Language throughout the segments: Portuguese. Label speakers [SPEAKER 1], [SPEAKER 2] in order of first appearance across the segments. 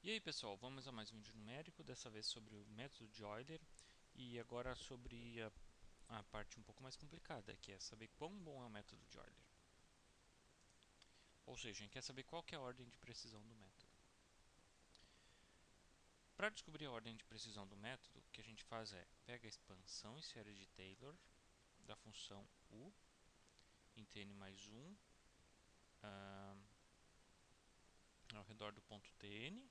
[SPEAKER 1] E aí pessoal, vamos a mais um vídeo numérico, dessa vez sobre o método de Euler e agora sobre a parte um pouco mais complicada, que é saber quão bom é o método de Euler. Ou seja, a gente quer saber qual que é a ordem de precisão do método. Para descobrir a ordem de precisão do método, o que a gente faz é, pega a expansão em série de Taylor da função u em tn mais 1 ao redor do ponto tn,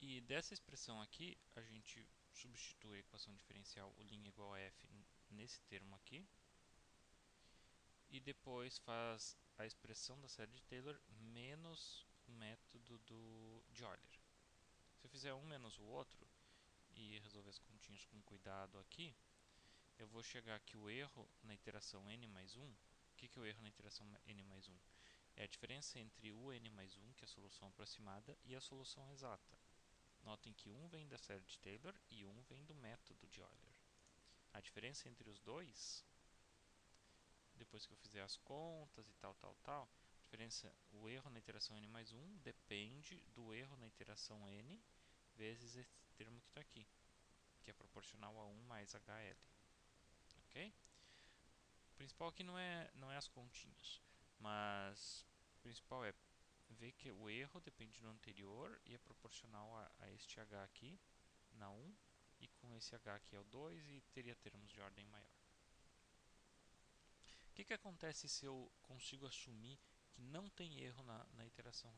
[SPEAKER 1] e dessa expressão aqui a gente substitui a equação diferencial u' igual a f nesse termo aqui, e depois faz a expressão da série de Taylor menos o método de Euler. Se eu fizer um menos o outro e resolver as continhas com cuidado aqui, eu vou chegar que o erro na iteração n mais 1, o que é o erro na iteração n mais 1? É a diferença entre o n mais 1, que é a solução aproximada, e a solução exata. Notem que um vem da série de Taylor e um vem do método de Euler. A diferença entre os dois, depois que eu fizer as contas e tal, diferença, o erro na iteração n mais 1 depende do erro na iteração n vezes esse termo que está aqui, que é proporcional a 1 mais HL. Ok? O principal aqui não é as continhas, mas o principal é ver que o erro depende do anterior e é proporcional a este h aqui, na 1, e com esse h aqui é o 2 e teria termos de ordem maior. O que acontece se eu consigo assumir que não tem erro na iteração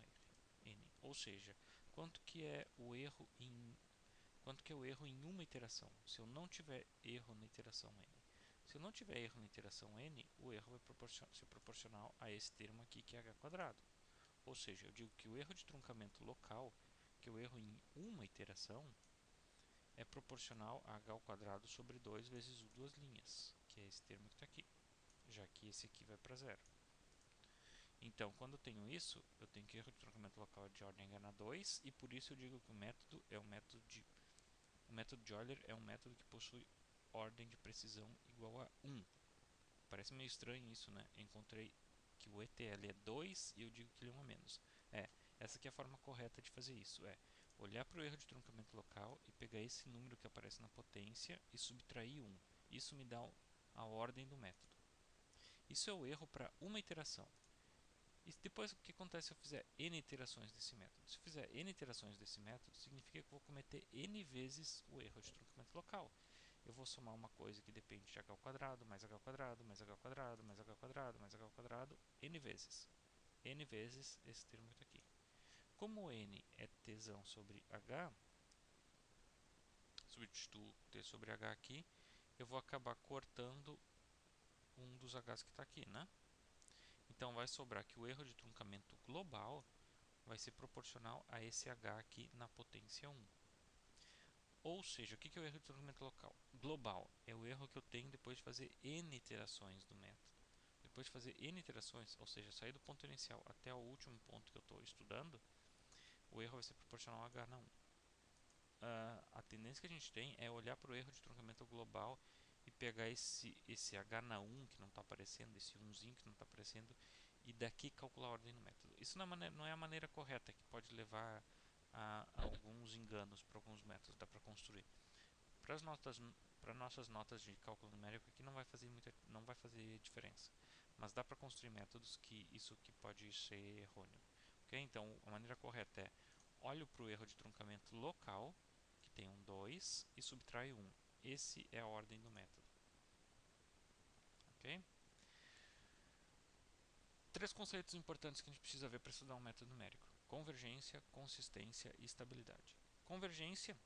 [SPEAKER 1] n? Ou seja, quanto que é o erro em uma iteração? Se eu não tiver erro na iteração n. Se eu não tiver erro na iteração n, o erro vai ser proporcional a esse termo aqui, que é h quadrado. Ou seja, eu digo que o erro de truncamento local, que é o erro em uma iteração, é proporcional a h ao quadrado sobre 2 vezes u duas linhas, que é esse termo que está aqui, já que esse aqui vai para zero. Então, quando eu tenho isso, eu tenho que o erro de truncamento local é de ordem h na 2, e por isso eu digo que o método de Euler é um método que possui ordem de precisão igual a 1. Parece meio estranho isso, né? Eu encontrei que o ETL é 2 e eu digo que ele é 1 a menos. Essa aqui é a forma correta de fazer isso. Olhar para o erro de truncamento local e pegar esse número que aparece na potência e subtrair 1. Isso me dá a ordem do método. Isso é o erro para uma iteração. E depois, o que acontece se eu fizer n iterações desse método? Se eu fizer n iterações desse método, significa que eu vou cometer n vezes o erro de truncamento local. Eu vou somar uma coisa que depende de h ao quadrado, mais h ao quadrado, mais h ao quadrado, mais h ao quadrado, mais h ao quadrado, n vezes. N vezes esse termo que está aqui. Como n é tzão sobre h, substituo t sobre h aqui, eu vou acabar cortando um dos h's que está aqui, né? Então vai sobrar que o erro de truncamento global vai ser proporcional a esse h aqui na potência 1. Ou seja, o que é o erro de truncamento local? Global é o erro que eu tenho depois de fazer n iterações do método. Depois de fazer n iterações, ou seja, sair do ponto inicial até o último ponto que eu estou estudando, o erro vai ser proporcional a h na 1. A tendência que a gente tem é olhar para o erro de truncamento global e pegar esse h na 1 que não está aparecendo, esse 1zinho que não está aparecendo, e daqui calcular a ordem do método. Isso não é a maneira correta, que pode levar a alguns enganos para alguns métodos, dá para construir. Para nossas notas de cálculo numérico aqui não vai fazer diferença, mas dá para construir métodos que isso aqui pode ser errôneo. Okay? Então a maneira correta é olho para o erro de truncamento local, que tem um 2, e subtrai 1. Esse é a ordem do método. Okay? Três conceitos importantes que a gente precisa ver para estudar um método numérico: convergência, consistência e estabilidade. Convergência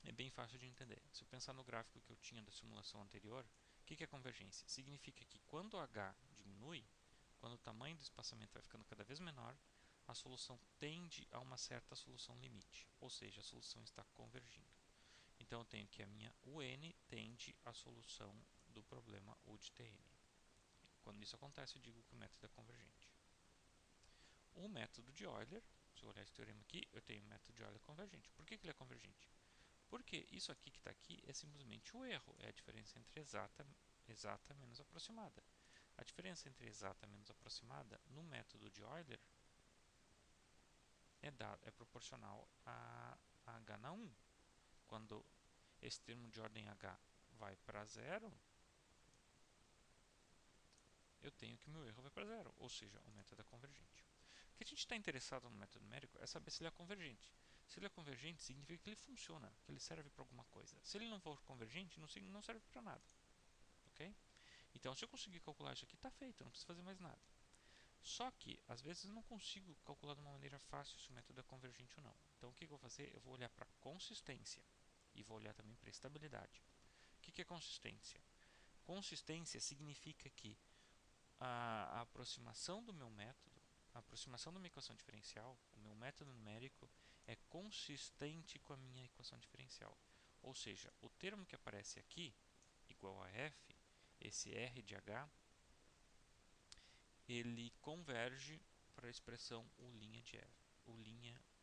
[SPEAKER 1] é bem fácil de entender. Se eu pensar no gráfico que eu tinha da simulação anterior, o que é convergência? Significa que quando h diminui, quando o tamanho do espaçamento vai ficando cada vez menor, a solução tende a uma certa solução limite, ou seja, a solução está convergindo. Então eu tenho que a minha UN tende à solução do problema U de Tn. Quando isso acontece, eu digo que o método é convergente. O método de Euler, se eu olhar esse teorema aqui, eu tenho o método de Euler convergente. Por que ele é convergente? Porque isso aqui que está aqui é simplesmente o erro, é a diferença entre exata menos aproximada. A diferença entre exata menos aproximada no método de Euler é proporcional a h na 1. Quando esse termo de ordem h vai para zero, eu tenho que o meu erro vai para zero, ou seja, o método é convergente. O que a gente está interessado no método numérico é saber se ele é convergente. Se ele é convergente, significa que ele funciona, que ele serve para alguma coisa. Se ele não for convergente, não serve para nada. Ok? Então, se eu conseguir calcular isso aqui, está feito, eu não preciso fazer mais nada. Só que, às vezes, eu não consigo calcular de uma maneira fácil se o método é convergente ou não. Então, o que eu vou fazer? Eu vou olhar para consistência e vou olhar também para estabilidade. O que é consistência? Consistência significa que a aproximação do meu método, a aproximação da minha equação diferencial, o meu método numérico, é consistente com a minha equação diferencial. Ou seja, o termo que aparece aqui, igual a f, esse r de h, ele converge para a expressão U'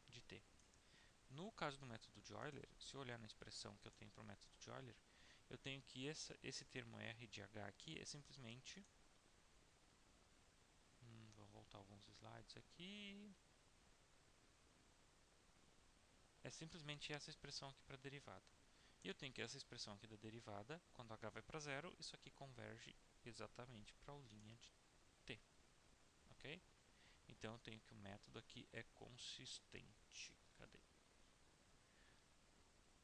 [SPEAKER 1] de t. No caso do método de Euler, se eu olhar na expressão que eu tenho para o método de Euler, eu tenho que esse termo r de h aqui é simplesmente... vou voltar alguns slides aqui. É simplesmente essa expressão aqui para a derivada. E eu tenho que essa expressão aqui da derivada, quando h vai para zero, isso aqui converge exatamente para a U' de t. Ok? Então eu tenho que o método aqui é consistente. Cadê?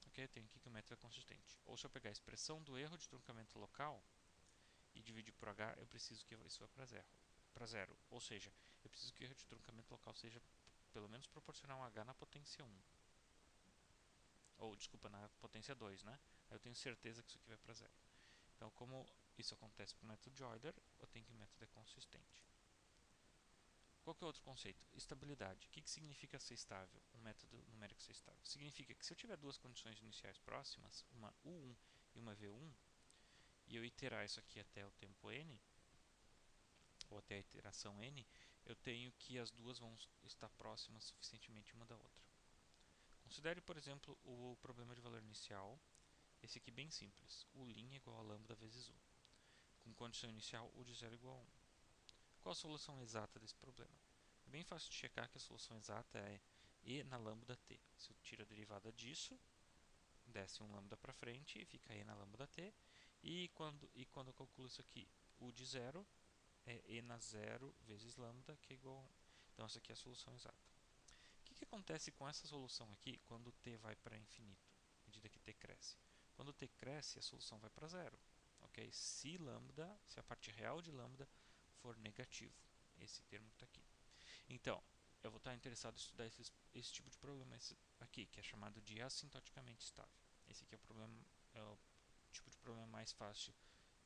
[SPEAKER 1] Ok, eu tenho aqui que o método é consistente. Ou se eu pegar a expressão do erro de truncamento local e dividir por h, eu preciso que isso vá para zero. Ou seja, eu preciso que o erro de truncamento local seja pelo menos proporcional a h na potência 1. Ou, desculpa, na potência 2, né? Aí eu tenho certeza que isso aqui vai para zero. Então, como isso acontece para o método de Euler, eu tenho que o método é consistente. Qual que é outro conceito? Estabilidade. O que significa ser estável? Um método numérico ser estável. Significa que se eu tiver duas condições iniciais próximas, uma U1 e uma V1, e eu iterar isso aqui até o tempo n, ou até a iteração n, eu tenho que as duas vão estar próximas suficientemente uma da outra. Considere, por exemplo, o problema de valor inicial, esse aqui bem simples, U' igual a lambda vezes U, com condição inicial U de 0 igual a 1. Qual a solução exata desse problema? É bem fácil de checar que a solução exata é e na lambda t. Se eu tiro a derivada disso, desce um lambda para frente e fica e na lambda t. E quando eu calculo isso aqui, u de 0 é e na 0 vezes lambda, que é igual a 1. Então essa aqui é a solução exata. O que acontece com essa solução aqui quando t vai para infinito, à medida que t cresce? Quando t cresce, a solução vai para zero. Okay? Se a parte real de lambda for negativo. Esse termo que está aqui. Então, eu vou estar interessado em estudar esse tipo de problema aqui, que é chamado de assintoticamente estável. Esse aqui é o tipo de problema mais fácil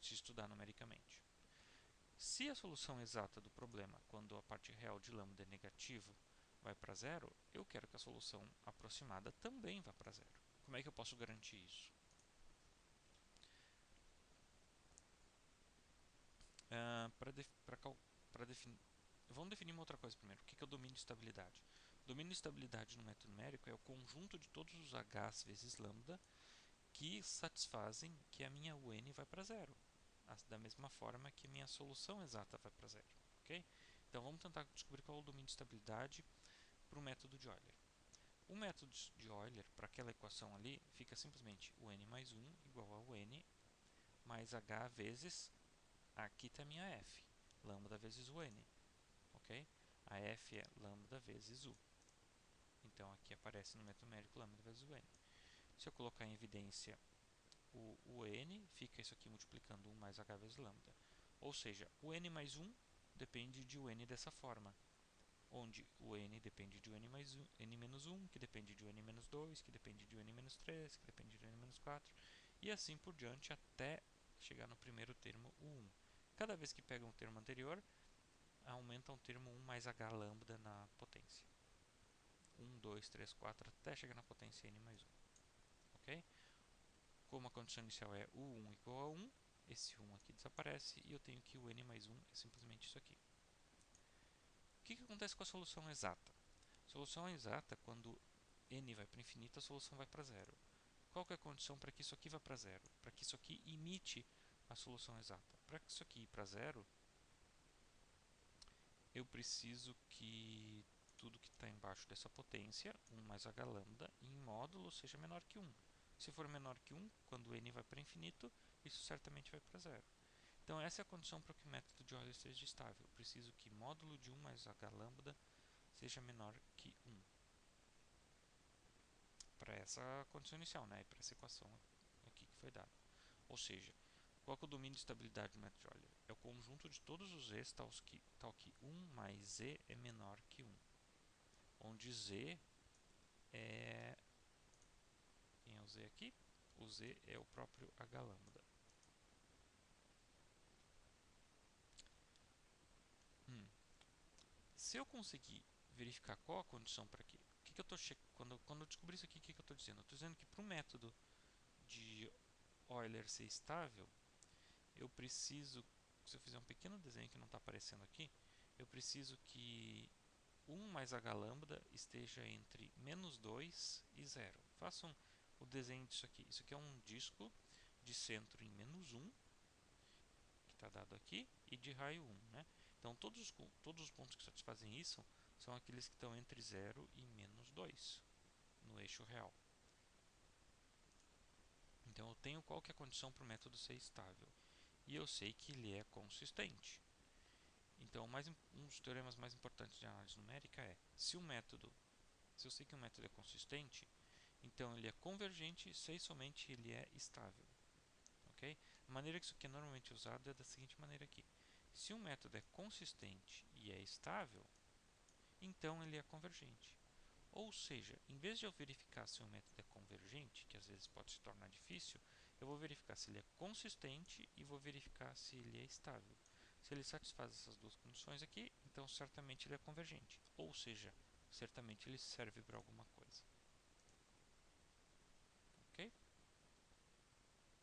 [SPEAKER 1] de se estudar numericamente. Se a solução exata do problema, quando a parte real de lambda é negativo, vai para zero, eu quero que a solução aproximada também vá para zero. Como é que eu posso garantir isso? Vamos definir uma outra coisa primeiro. O que é o domínio de estabilidade? O domínio de estabilidade no método numérico é o conjunto de todos os h's vezes lambda que satisfazem que a minha UN vai para zero, da mesma forma que a minha solução exata vai para zero. Okay? Então vamos tentar descobrir qual é o domínio de estabilidade para o método de Euler. O método de Euler, para aquela equação ali, fica simplesmente UN mais 1 igual a UN mais H vezes, aqui está a minha F, lambda vezes UN. Okay? A F é lambda vezes U. Então aqui aparece no método numérico lambda vezes UN. Se eu colocar em evidência o n, fica isso aqui multiplicando 1 mais h vezes lambda. Ou seja, o n mais 1 depende de o n dessa forma, onde o n depende de o n mais 1, n menos 1, que depende de o n menos 2, que depende de o n menos 3, que depende de o n menos 4, e assim por diante até chegar no primeiro termo, o 1. Cada vez que pega um termo anterior, aumenta um termo 1 mais h lambda na potência. 1, 2, 3, 4, até chegar na potência n mais 1. Ok? Como a condição inicial é U1 igual a 1, esse 1 aqui desaparece e eu tenho que o n mais 1 é simplesmente isso aqui. O que acontece com a solução exata? A solução exata, quando n vai para infinito, a solução vai para zero. Qual que é a condição para que isso aqui vá para zero? Para que isso aqui imite a solução exata. Para que isso aqui ir para zero, eu preciso que tudo que está embaixo dessa potência, 1 mais h lambda, em módulo seja menor que 1. Se for menor que 1, quando n vai para infinito, isso certamente vai para zero. Então essa é a condição para que o método de Euler seja estável. Eu preciso que módulo de 1 mais h lambda seja menor que 1. Para essa condição inicial, né? E para essa equação aqui que foi dada. Ou seja, qual é o domínio de estabilidade do método de Euler? É o conjunto de todos os z's tal que 1 mais z é menor que 1. Onde z é... Quem é o z aqui? O z é o próprio h lambda. Se eu conseguir verificar qual a condição para quê? Que eu tô quando eu descobrir isso aqui, o que eu estou dizendo? Eu estou dizendo que para o método de Euler ser estável, eu preciso, se eu fizer um pequeno desenho que não está aparecendo aqui, eu preciso que 1 mais h lambda esteja entre menos 2 e 0. Façam o desenho disso aqui. Isso aqui é um disco de centro em menos 1, que está dado aqui, e de raio 1. Né? Então, todos os pontos que satisfazem isso são aqueles que estão entre 0 e menos 2 no eixo real. Então, eu tenho qual que é a condição para o método ser estável. E eu sei que ele é consistente. Então, um dos teoremas mais importantes de análise numérica é, se eu sei que um método é consistente, então ele é convergente, sei somente ele é estável. Okay? A maneira que isso aqui é normalmente usado é da seguinte maneira aqui. Se um método é consistente e é estável, então ele é convergente. Ou seja, em vez de eu verificar se um método é convergente, que às vezes pode se tornar difícil, eu vou verificar se ele é consistente e vou verificar se ele é estável. Se ele satisfaz essas duas condições aqui, então certamente ele é convergente. Ou seja, certamente ele serve para alguma coisa.